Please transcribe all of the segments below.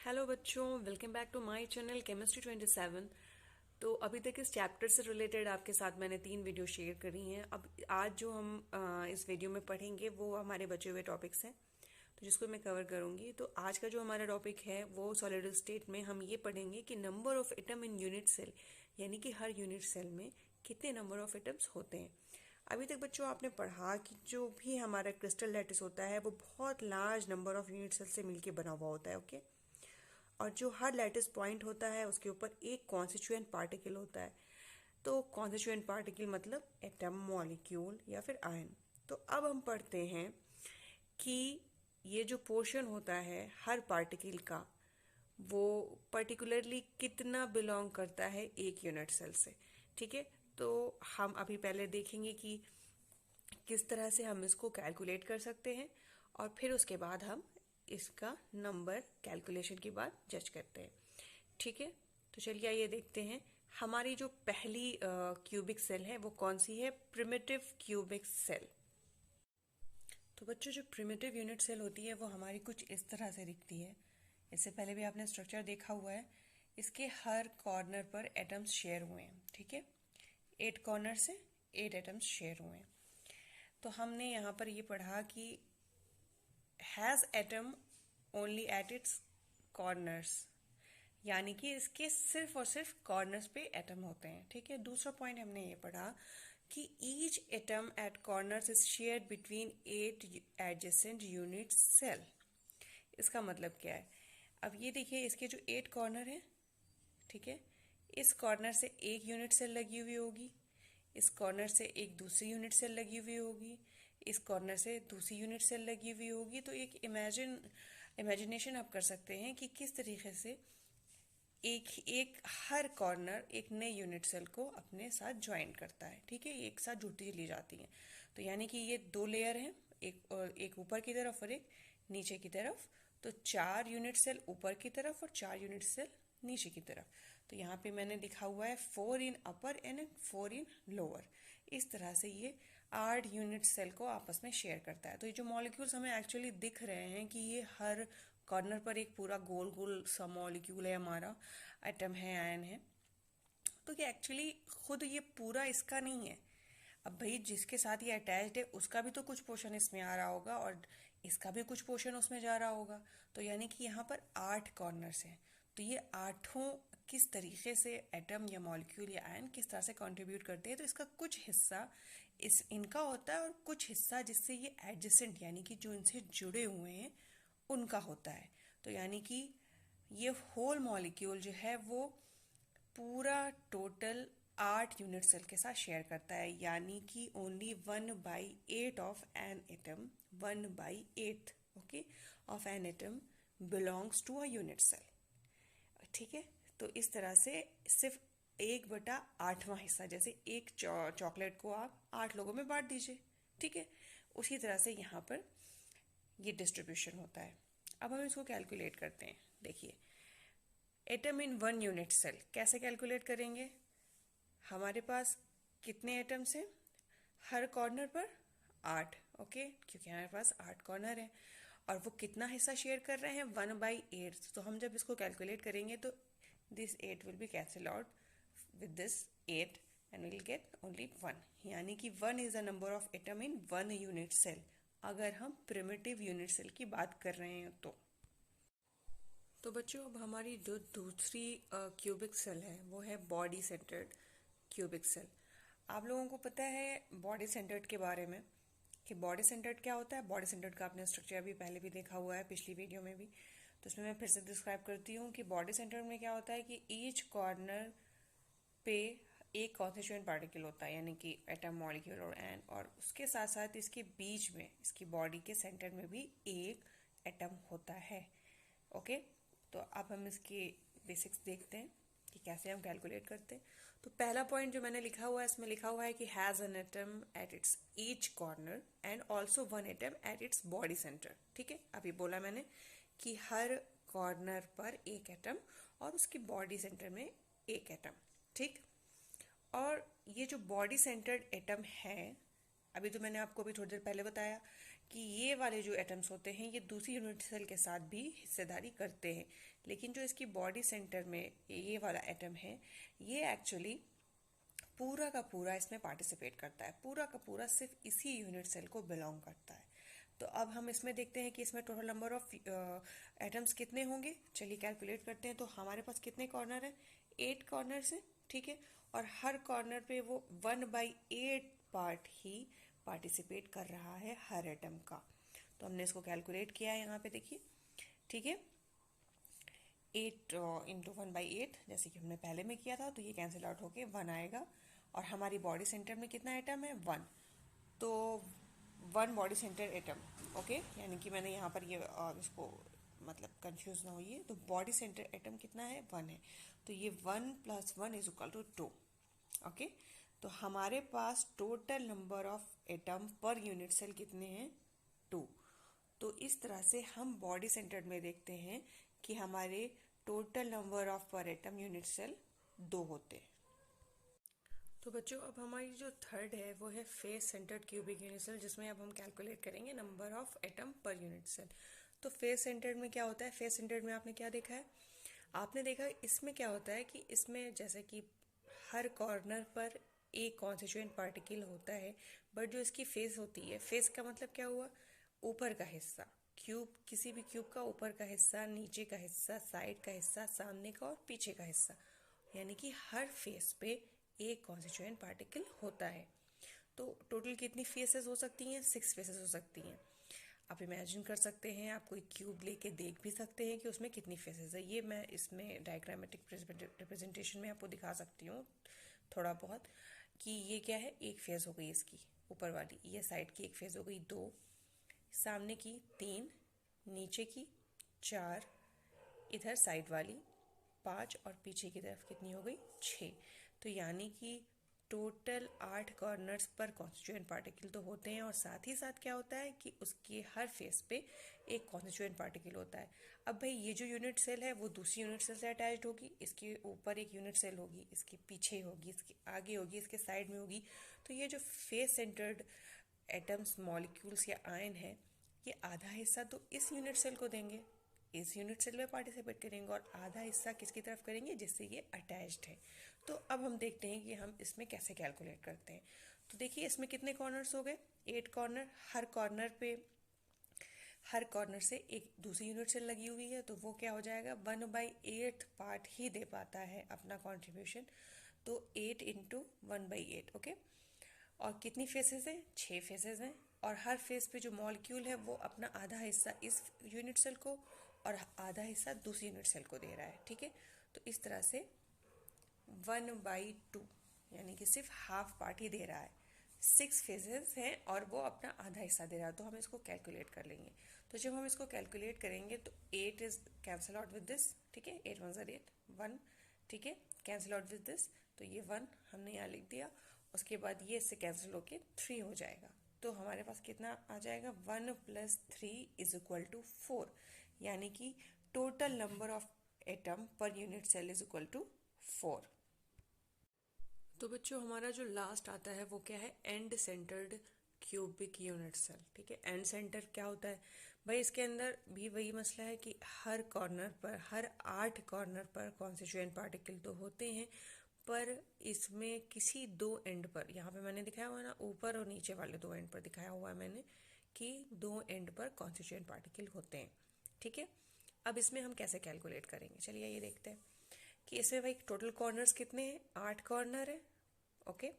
Hello बच्चों, welcome back to my channel chemistry 27। तो अभी तक इस चैप्टर से रिलेटेड आपके साथ मैंने 3 वीडियो शेयर करी हैं। अब आज जो हम इस वीडियो में पढ़ेंगे वो हमारे बचे हुए टॉपिक्स हैं, तो जिसको मैं कवर करूंगी। तो आज का जो हमारा टॉपिक है वो सॉलिड स्टेट में हम ये पढ़ेंगे कि number of atom in unit cell, यानी कि हर यूनिट सेल में कितने नंबर ऑफ एटम्स होते हैं। अभी तक बच्चों आपने पढ़ा कि जो भी हमारा क्रिस्टल लैटिस होता है वो बहुत large number of unit cell से मिलकर बना हुआ होता है। ओके, और जो हर लैटिस पॉइंट होता है उसके ऊपर एक कॉन्स्टिट्यूएंट पार्टिकल होता है। तो कॉन्स्टिट्यूएंट पार्टिकल मतलब एटम, मॉलिक्यूल या फिर आयन। तो अब हम पढ़ते हैं कि ये जो पोर्शन होता है हर पार्टिकल का, वो पर्टिकुलरली कितना बिलोंग करता है एक यूनिट सेल से। ठीक है, तो हम अभी पहले देखेंगे कि किस तरह से हम इसको कैलकुलेट कर सकते हैं, और फिर उसके बाद हम इसका नंबर कैलकुलेशन के बाद जज करते हैं। ठीक है, तो चलिए आइए देखते हैं। हमारी जो पहली क्यूबिक सेल है वो कौन सी है? Primitive cubic cell. तो बच्चों, जो प्रिमिटिव यूनिट सेल होती है वो हमारी कुछ इस तरह से दिखती है। इससे पहले भी आपने स्ट्रक्चर देखा हुआ है। इसके हर कॉर्नर पर एटम्स शेयर हुए हैं। ठीक है, 8 कॉर्नर से 8 एटम्स शेयर हुए हैं। तो हमने यहाँ पर ये पढ़ा कि has atom only at its corners, यानी कि इसके सिर्फ और सिर्फ कॉर्नर्स पे एटम होते हैं। ठीक है, दूसरा पॉइंट हमने ये पढ़ा कि each atom at corners is shared between 8 adjacent unit cell. इसका मतलब क्या है? अब ये देखिए, इसके जो 8 कॉर्नर हैं, ठीक है, इस कॉर्नर से एक यूनिट सेल लगी हुई होगी, इस कॉर्नर से एक दूसरी यूनिट सेल लगी हुई होगी, इस कॉर्नर से दूसरी यूनिट सेल लगी हुई होगी। तो एक इमेजिनेशन आप कर सकते हैं कि किस तरीके से एक एक हर कॉर्नर एक नए यूनिट सेल को अपने साथ ज्वाइन करता है। ठीक है, एक साथ जुड़ती चली जाती हैं। तो यानी कि ये 2 लेयर हैं, एक ऊपर की तरफ और एक नीचे की तरफ। तो 4 यूनिट सेल ऊपर की तरफ और 4 यूनिट सेल नीचे की तरफ। तो यहाँ पे मैंने लिखा हुआ है 4 इन अपर एंड 4 इन लोअर। इस तरह से ये 8 यूनिट सेल को आपस में शेयर करता है। तो ये जो मॉलिक्यूल्स हमें एक्चुअली दिख रहे हैं कि ये हर कॉर्नर पर एक पूरा गोल गोल सा मॉलिक्यूल है, हमारा एटम है, आयन है। तो ये एक्चुअली खुद ये पूरा इसका नहीं है। अब भाई जिसके साथ ये अटैच्ड है उसका भी तो कुछ पोर्शन इसमें आ रहा होगा और इसका भी कुछ पोर्शन उसमें जा रहा होगा। तो यानी कि यहाँ पर 8 कॉर्नर्स हैं। तो ये आठों किस तरीके से एटम या मॉलिक्यूल या आयन किस तरह से कंट्रीब्यूट करते हैं। तो इसका कुछ हिस्सा इनका होता है और कुछ हिस्सा जिससे ये एडजेसेंट, यानी कि जो इनसे जुड़े हुए हैं, उनका होता है। तो यानी कि ये होल मॉलिक्यूल जो है वो पूरा टोटल 8 यूनिट सेल के साथ शेयर करता है। यानी कि only 1/8 of an atom, 1/8 okay of an atom belongs to a unit cell. ठीक है, तो इस तरह से सिर्फ 1/8वां हिस्सा, जैसे एक चॉकलेट को आप 8 लोगों में बांट दीजिए। ठीक है, उसी तरह से यहाँ पर ये डिस्ट्रीब्यूशन होता है। अब हम इसको कैलकुलेट करते हैं। देखिए, एटम इन 1 यूनिट सेल कैसे कैलकुलेट करेंगे? हमारे पास कितने एटम्स हैं? हर कॉर्नर पर 8। ओके, क्योंकि हमारे पास 8 कॉर्नर है और वो कितना हिस्सा शेयर कर रहे हैं? 1/8। तो हम जब इसको कैलकुलेट करेंगे तो this 8 will be cancel out with this 8 and will get only 1। यानी कि 1 is the number of atom in 1 unit cell, अगर हम प्रिमिटिव यूनिट सेल की बात कर रहे हैं तो बच्चों, अब हमारी जो दूसरी क्यूबिक सेल है वो है बॉडी सेंटर्ड क्यूबिक सेल। आप लोगों को पता है बॉडी सेंटर्ड के बारे में कि बॉडी सेंटर्ड क्या होता है? बॉडी सेंटर्ड का आपने स्ट्रक्चर अभी पहले भी देखा हुआ है, पिछली वीडियो में भी। तो उसमें मैं फिर से डिस्क्राइब करती हूँ कि बॉडी सेंटर्ड में क्या होता है कि ईच कॉर्नर पे एक कॉन्स्टिट्यूएंट पार्टिकल होता है, यानी कि एटम, मॉलिक्यूल और एन, और उसके साथ साथ इसके बीच में, इसकी बॉडी के सेंटर में भी एक एटम होता है। ओके, तो अब हम इसके बेसिक्स देखते हैं कि कैसे हम कैलकुलेट करते हैं। तो पहला पॉइंट जो मैंने लिखा हुआ है, इसमें लिखा हुआ है कि has an atom at its each corner and also 1 atom at its body centre. ठीक है, अभी बोला मैंने कि हर कॉर्नर पर एक एटम और उसकी बॉडी सेंटर में एक एटम। ठीक, और ये जो बॉडी सेंटर्ड एटम है, अभी तो मैंने आपको भी थोड़ी देर पहले बताया कि ये वाले जो एटम्स होते हैं ये दूसरी यूनिट सेल के साथ भी हिस्सेदारी करते हैं, लेकिन जो इसकी बॉडी सेंटर में ये वाला एटम है ये एक्चुअली पूरा का पूरा इसमें पार्टिसिपेट करता है, पूरा का पूरा सिर्फ इसी यूनिट सेल को बिलोंग करता है। तो अब हम इसमें देखते हैं कि इसमें टोटल नंबर ऑफ एटम्स कितने होंगे। चलिए कैलकुलेट करते हैं। तो हमारे पास कितने कॉर्नर हैं, 8 कॉर्नर्स हैं, ठीक है। और हर कॉर्नर पे वो 1/8 पार्ट ही पार्टिसिपेट कर रहा है हर एटम का। तो हमने इसको कैलकुलेट किया है यहाँ पे, देखिए, ठीक है। 8 इंटू 1/8 जैसे कि हमने पहले में किया था, तो ये कैंसिल आउट होके 1 आएगा। और हमारी बॉडी सेंटर में कितना एटम है, 1। तो 1 बॉडी सेंटर एटम, ओके। यानी कि मैंने यहाँ पर ये इसको मतलब कंफ्यूज ना होइए, तो बॉडी सेंटर एटम कितना है, 1 है। तो ये 1 + 1 इज इक्वल टू 2, ओके। तो हमारे पास total number of atom per unit cell कितने हैं, 2। तो इस तरह से हम बॉडी सेंटर में देखते हैं कि हमारे टोटल नंबर ऑफ पर एटम यूनिट सेल 2 होते हैं। तो बच्चों अब हमारी जो थर्ड है वो है face centred cubic unit cell, जिसमें अब हम कैलकुलेट करेंगे number of atom per unit cell. तो फेस सेंटर्ड में क्या होता है, फेस सेंटर्ड में आपने क्या देखा है, आपने देखा इसमें क्या होता है कि इसमें जैसे कि हर कॉर्नर पर एक कॉन्स्टिट्यूएंट पार्टिकल होता है, बट जो इसकी फेस होती है, फेस का मतलब क्या हुआ, ऊपर का हिस्सा। क्यूब, किसी भी क्यूब का ऊपर का हिस्सा, नीचे का हिस्सा, साइड का हिस्सा, सामने का और पीछे का हिस्सा, यानी कि हर फेस पे एक कॉन्स्टिट्यूएंट पार्टिकल होता है। तो टोटल कितनी फेसेस हो सकती हैं, 6 फेसेस हो सकती हैं। आप इमेजिन कर सकते हैं, आप कोई क्यूब लेके देख भी सकते हैं कि उसमें कितनी फेसेस है। ये मैं इसमें डायग्रामेटिक रिप्रेजेंटेशन में आपको दिखा सकती हूँ थोड़ा बहुत, कि ये क्या है, एक फेज हो गई इसकी ऊपर वाली, ये साइड की एक फेज हो गई 2, सामने की 3, नीचे की 4, इधर साइड वाली 5 और पीछे की तरफ कितनी हो गई, 6। तो यानी कि टोटल 8 कॉर्नर्स पर कॉन्स्टिट्यूएंट पार्टिकल तो होते हैं, और साथ ही साथ क्या होता है कि उसके हर फेस पे एक कॉन्स्टिट्यूएंट पार्टिकल होता है। अब भाई ये जो यूनिट सेल है वो दूसरी यूनिट सेल से अटैच्ड होगी, इसके ऊपर एक यूनिट सेल होगी, इसके पीछे होगी, इसके आगे होगी, इसके साइड में होगी। तो ये जो फेस सेंटर्ड एटम्स, मॉलिक्यूल्स या आयन है, ये आधा हिस्सा तो इस यूनिट सेल को देंगे, इस यूनिट सेल में पार्टिसिपेट करेंगे, और आधा हिस्सा किसकी तरफ करेंगे, जिससे ये अटैच्ड है। तो अब हम देखते हैं कि हम इसमें कैसे कैलकुलेट करते हैं। तो देखिए इसमें कितने कॉर्नर्स हो गए, 8 कॉर्नर। हर कॉर्नर पे, हर कॉर्नर से एक दूसरी यूनिट सेल लगी हुई है, तो वो क्या हो जाएगा, 1/8 पार्ट ही दे पाता है अपना कॉन्ट्रीब्यूशन। तो 8 इंटू 1/8, ओके। और कितनी फेसेस हैं, 6 फेसेस हैं। और हर फेस पे जो मॉलिक्यूल है वो अपना आधा हिस्सा इस यूनिट सेल को और आधा हिस्सा दूसरी यूनिट सेल को दे रहा है, ठीक है। तो इस तरह से 1/2 यानी कि सिर्फ हाफ पार्ट ही दे रहा है, 6 फेजेस हैं और वो अपना आधा हिस्सा दे रहा है। तो हम इसको कैलकुलेट कर लेंगे। तो जब हम इसको कैलकुलेट करेंगे तो 8 is cancel out with this, ठीक है, 8 1 ज़ा 8, 1, ठीक है, कैंसिल आउट विद दिस। तो ये 1 हमने यहाँ लिख दिया। उसके बाद ये इससे कैंसिल होके 3 हो जाएगा। तो हमारे पास कितना आ जाएगा, 1 + 3 इज इक्वल टू 4, यानी कि total number of atom per unit cell is equal to 4। तो बच्चों हमारा जो लास्ट आता है वो क्या है, end centred cubic unit cell, ठीक है। एंड सेंटर क्या होता है भाई, इसके अंदर भी वही मसला है कि हर कॉर्नर पर, हर 8 कॉर्नर पर कॉन्स्टिट्यूएंट पार्टिकल तो होते हैं, पर इसमें किसी 2 एंड पर, यहाँ पे मैंने दिखाया हुआ है ना, ऊपर और नीचे वाले 2 एंड पर दिखाया हुआ है मैंने कि 2 एंड पर कॉन्स्टिट्यूएंट पार्टिकल होते हैं, ठीक है। अब इसमें हम कैसे कैलकुलेट करेंगे, चलिए ये देखते हैं कि इसमें भाई टोटल कॉर्नर्स कितने हैं, 8 कॉर्नर है, ओके।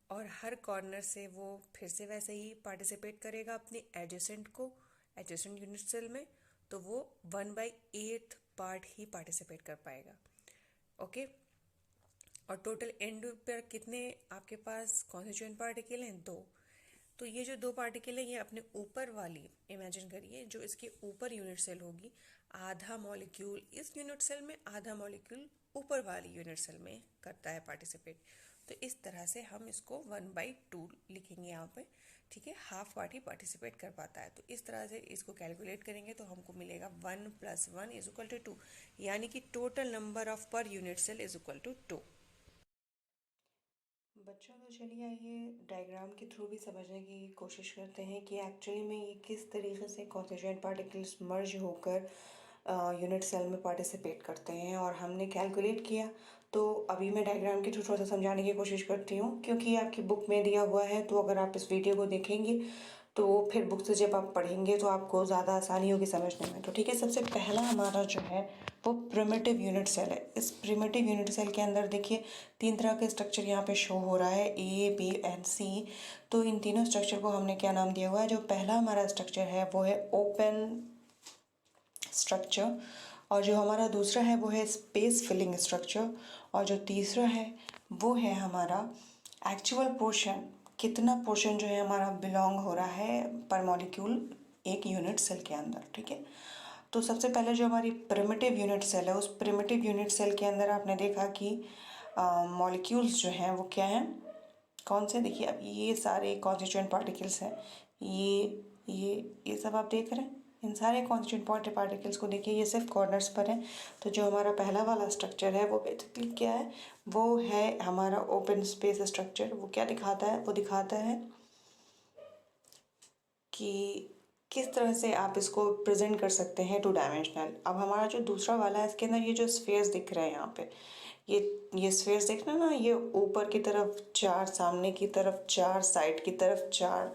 और हर कॉर्नर से वो फिर से वैसे ही पार्टिसिपेट करेगा अपने एडजेसेंट को, एडजेसेंट यूनिट सेल में। तो वो 1/8 पार्ट ही पार्टिसिपेट कर पाएगा, ओके। और टोटल एंड पर कितने आपके पास कॉन्स्टिट्यूएंट पार्टिकल हैं, 2। तो ये जो 2 पार्टिकल हैं ये अपने ऊपर वाली, इमेजिन करिए जो इसके ऊपर यूनिट सेल होगी, आधा मॉलिक्यूल इस यूनिट सेल में, आधा मॉलिक्यूल ऊपर वाली यूनिट सेल में करता है पार्टिसिपेट। तो इस तरह से हम इसको 1/2 लिखेंगे यहाँ पे, ठीक है। हाफ पार्ट ही पार्टिसिपेट कर पाता है। तो इस तरह से इसको कैलकुलेट करेंगे तो हमको मिलेगा 1 + 1 इज इक्वल टू 2, यानी कि total number of per unit cell is equal to 2। बच्चों तो चलिए आइए डायग्राम के थ्रू भी समझने की कोशिश करते हैं कि एक्चुअली में ये किस तरीके से कॉन्स्टिट्यूएंट पार्टिकल्स मर्ज होकर यूनिट सेल में पार्टिसिपेट करते हैं, और हमने कैलकुलेट किया। तो अभी मैं डायग्राम के थ्रू थोड़ा सा समझाने की कोशिश करती हूँ, क्योंकि आपकी बुक में दिया हुआ है। तो अगर आप इस वीडियो को देखेंगे तो फिर बुक से जब आप पढ़ेंगे तो आपको ज़्यादा आसानी होगी समझने में। तो ठीक है, सबसे पहला हमारा जो है वो प्रिमिटिव यूनिट सेल है। इस प्रिमिटिव यूनिट सेल के अंदर देखिए 3 तरह के स्ट्रक्चर यहाँ पे शो हो रहा है, ए, बी एंड सी। तो इन तीनों स्ट्रक्चर को हमने क्या नाम दिया हुआ है? जो पहला हमारा स्ट्रक्चर है वो है ओपन स्ट्रक्चर, और जो हमारा दूसरा है वो है स्पेस फिलिंग स्ट्रक्चर, और जो तीसरा है वो है हमारा एक्चुअल पोर्शन। कितना पोर्शन जो है हमारा बिलोंग हो रहा है पर मॉलिक्यूल एक यूनिट सेल के अंदर। ठीक है, तो सबसे पहले जो हमारी प्रिमिटिव यूनिट सेल है, उस प्रिमिटिव यूनिट सेल के अंदर आपने देखा कि मॉलिक्यूल्स जो हैं वो क्या हैं, कौन से? देखिए अब ये सारे कॉन्स्टिट्यूएंट पार्टिकल्स हैं, ये सब आप देख रहे हैं। इन सारे कॉन्स्टिट्यूएंट पार्टिकल्स को देखिए, ये सिर्फ कॉर्नर्स पर हैं। तो जो हमारा पहला वाला स्ट्रक्चर है वो बेसिकली क्या है? वो है हमारा ओपन स्पेस स्ट्रक्चर। वो क्या दिखाता है? वो दिखाता है कि किस तरह से आप इसको प्रेजेंट कर सकते हैं 2 डायमेंशनल। अब हमारा जो दूसरा वाला है, इसके अंदर ये जो स्फेयर्स दिख रहे हैं यहाँ पे, ये स्फेयर्स देख रहे हैं ना, ये ऊपर की तरफ 4, सामने की तरफ 4, साइड की तरफ 4,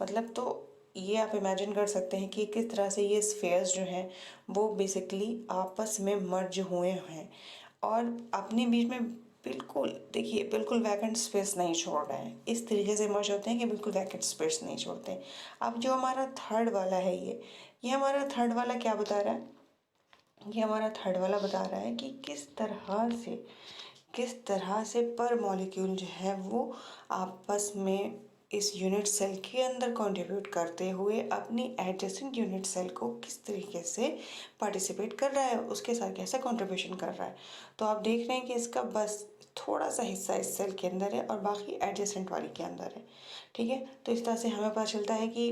मतलब तो ये आप इमेजिन कर सकते हैं कि किस तरह से ये स्फेयर्स जो हैं वो बेसिकली आपस में मर्ज हुए हैं और अपने बीच में बिल्कुल, देखिए, बिल्कुल वैकेंट स्पेस नहीं छोड़ रहे हैं। इस तरीके से मर्ज होते हैं कि बिल्कुल वैकेंट स्पेस नहीं छोड़ते हैं। अब जो हमारा थर्ड वाला है, ये हमारा थर्ड वाला क्या बता रहा है? ये हमारा थर्ड वाला बता रहा है कि किस तरह से पर मॉलिक्यूल जो है वो आपस में इस यूनिट सेल के अंदर कंट्रीब्यूट करते हुए अपनी एडजेसेंट यूनिट सेल को किस तरीके से पार्टिसिपेट कर रहा है, उसके साथ कैसे कंट्रीब्यूशन कर रहा है। तो आप देख रहे हैं कि इसका बस थोड़ा सा हिस्सा इस सेल के अंदर है और बाकी एडजेसेंट वाली के अंदर है। ठीक है, तो इस तरह से हमें पता चलता है कि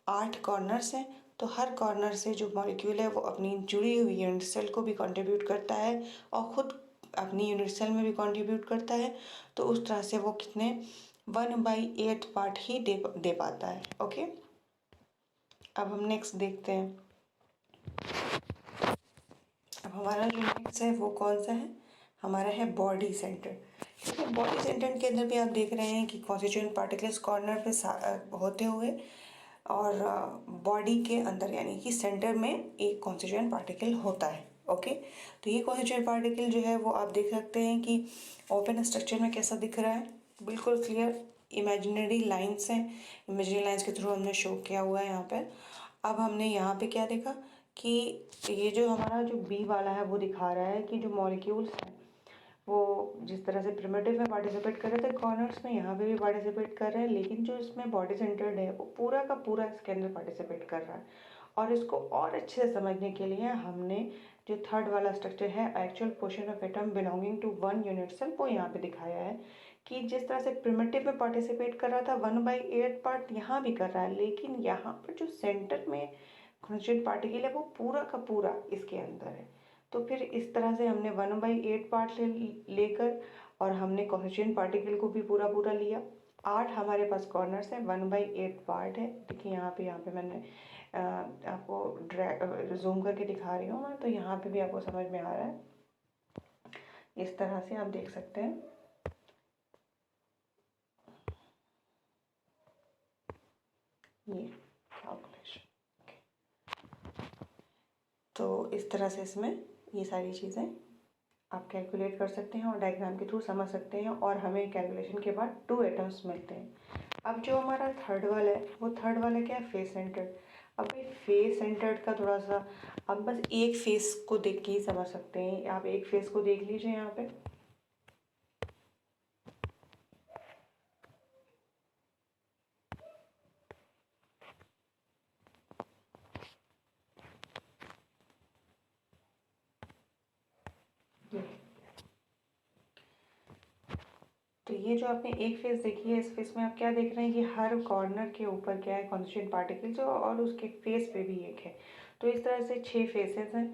8 कॉर्नर्स हैं, तो हर कॉर्नर से जो मॉलिक्यूल है वो अपनी जुड़ी हुई यूनिट सेल को भी कंट्रीब्यूट करता है और ख़ुद अपनी यूनिट सेल में भी कंट्रीब्यूट करता है। तो उस तरह से वो कितने 1/8 पार्ट ही दे पाता है। ओके, अब हम नेक्स्ट देखते हैं। अब हमारा जो नेक्स्ट है वो कौन सा है? हमारा है बॉडी सेंटर। ठीक है, बॉडी सेंटर के अंदर भी आप देख रहे हैं कि कॉन्स्टिट्यूएंट पार्टिकल्स कॉर्नर पे होते हुए और बॉडी के अंदर यानी कि सेंटर में एक कॉन्स्टिट्यूएंट पार्टिकल होता है। ओके, तो ये कॉन्स्टिट्यूएंट पार्टिकल जो है वो आप देख सकते हैं कि ओपन स्ट्रक्चर में कैसा दिख रहा है, बिल्कुल क्लियर इमेजिनरी लाइंस हैं। इमेजिनरी लाइंस के थ्रू हमने शो किया हुआ है यहाँ पर। अब हमने यहाँ पे क्या देखा कि ये जो हमारा जो बी वाला है वो दिखा रहा है कि जो मॉलिक्यूल्स हैं वो जिस तरह से प्रिमिटिव में पार्टिसिपेट कर रहे थे कॉर्नर्स में, यहाँ पे भी पार्टिसिपेट कर रहे हैं, लेकिन जो इसमें बॉडी सेंटर्ड है वो पूरा का पूरा इसके अंदर पार्टिसिपेट कर रहा है। और इसको और अच्छे से समझने के लिए हमने जो थर्ड वाला स्ट्रक्चर है, actual portion of atom belonging to 1 unit cell, वो यहाँ पे दिखाया है कि जिस तरह से प्रिमिटिव में पार्टिसिपेट कर रहा था 1/8 पार्ट यहाँ भी कर रहा है, लेकिन यहाँ पर जो सेंटर में कॉन्स्टिट्यूएंट पार्टिकल है वो पूरा का पूरा इसके अंदर है। तो फिर इस तरह से हमने 1/8 पार्ट लेकर और हमने कॉन्स्टिट्यूएंट पार्टिकल को भी पूरा पूरा लिया। 8 हमारे पास कॉर्नर्स हैं, 1/8 पार्ट है। देखिए यहाँ पे मैंने आपको जूम करके दिखा रही हूँ मैं, तो यहाँ पे भी आपको समझ में आ रहा है। इस तरह से आप देख सकते हैं। ये कैलकुलेशन, तो इस तरह से इसमें ये सारी चीज़ें आप कैलकुलेट कर सकते हैं और डायग्राम के थ्रू समझ सकते हैं, और हमें कैलकुलेशन के बाद 2 एटम्स मिलते हैं। अब जो हमारा थर्ड वाला है वो थर्ड वाला क्या है? Face centred. अब ये फेस सेंटर्ड का थोड़ा सा आप बस एक फेस को देख के ही समझ सकते हैं। आप एक फेस को देख लीजिए यहाँ पे, तो ये जो आपने एक फेस देखी है, इस फेस में आप क्या देख रहे हैं कि हर कॉर्नर के ऊपर क्या है? कॉन्स्टिट्यूएंट पार्टिकल्स, और उसके फेस पे भी एक है। तो इस तरह से 6 फेसेस हैं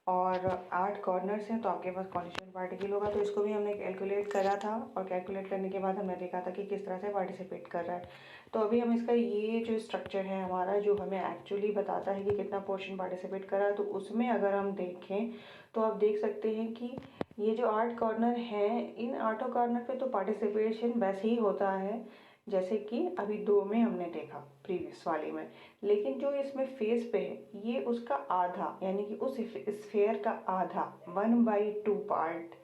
और 8 कॉर्नर्स हैं, तो आपके पास कॉन्स्टिट्यूएंट पार्टिकल होगा। तो इसको भी हमने कैलकुलेट करा था और कैलकुलेट करने के बाद हमने देखा था कि किस तरह से पार्टिसिपेट कर रहा है। तो अभी हम इसका ये जो स्ट्रक्चर है हमारा, जो हमें एक्चुअली बताता है कि कितना पोर्शन पार्टिसिपेट करा है, तो उसमें अगर हम देखें तो आप देख सकते हैं कि ये जो 8 कॉर्नर हैं, इन 8 कॉर्नर पे तो पार्टिसिपेशन वैसे ही होता है जैसे कि अभी 2 में हमने देखा प्रीवियस वाले में। लेकिन जो इसमें फेस पे है, ये उसका आधा, यानी कि उस स्फेयर का आधा 1/2 पार्ट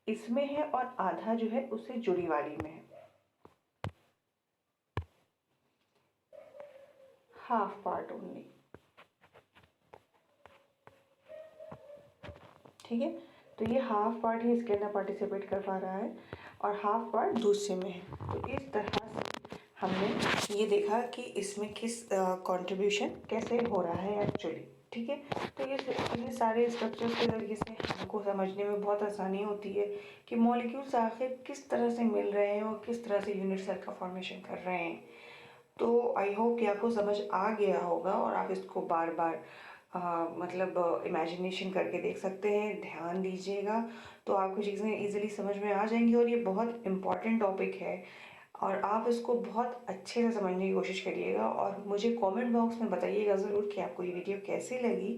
इसमें है और आधा जो है उससे जुड़ी वाली में है, हाफ पार्ट ओनली। ठीक है, तो ये हाफ पार्ट ही इसके अंदर पार्टिसिपेट कर पा रहा है और हाफ पार्ट दूसरे में है। तो इस तरह से हमने ये देखा कि इसमें किस कंट्रीब्यूशन कैसे हो रहा है एक्चुअली। ठीक है, तो ये सारे स्ट्रक्चर्स के जरिए से हमको समझने में बहुत आसानी होती है कि मॉलिक्यूल्स आखिर किस तरह से मिल रहे हैं और किस तरह से यूनिट सेल का फॉर्मेशन कर रहे हैं। तो आई होप कि आपको समझ आ गया होगा और आप इसको बार बार मतलब इमेजिनेशन करके देख सकते हैं, ध्यान दीजिएगा तो आपको चीज़ें इजीली समझ में आ जाएंगी। और ये बहुत इम्पॉर्टेंट टॉपिक है और आप इसको बहुत अच्छे से समझने की कोशिश करिएगा और मुझे कमेंट बॉक्स में बताइएगा ज़रूर कि आपको ये वीडियो कैसी लगी,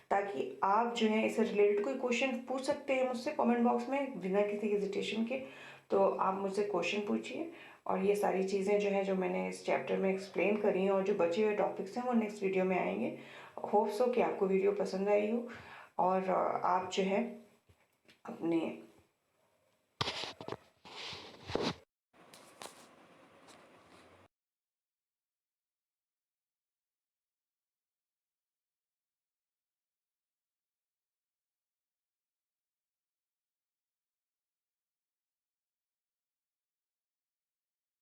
ताकि आप जो है इससे रिलेटेड कोई क्वेश्चन पूछ सकते हैं मुझसे कमेंट बॉक्स में बिना किसी हेजिटेशन के। तो आप मुझसे क्वेश्चन पूछिए और ये सारी चीज़ें जो है जो मैंने इस चैप्टर में एक्सप्लेन करी हैं और जो बचे हुए टॉपिक्स हैं वो नेक्स्ट वीडियो में आएंगे। होप सो कि आपको वीडियो पसंद आई हो और आप जो है अपने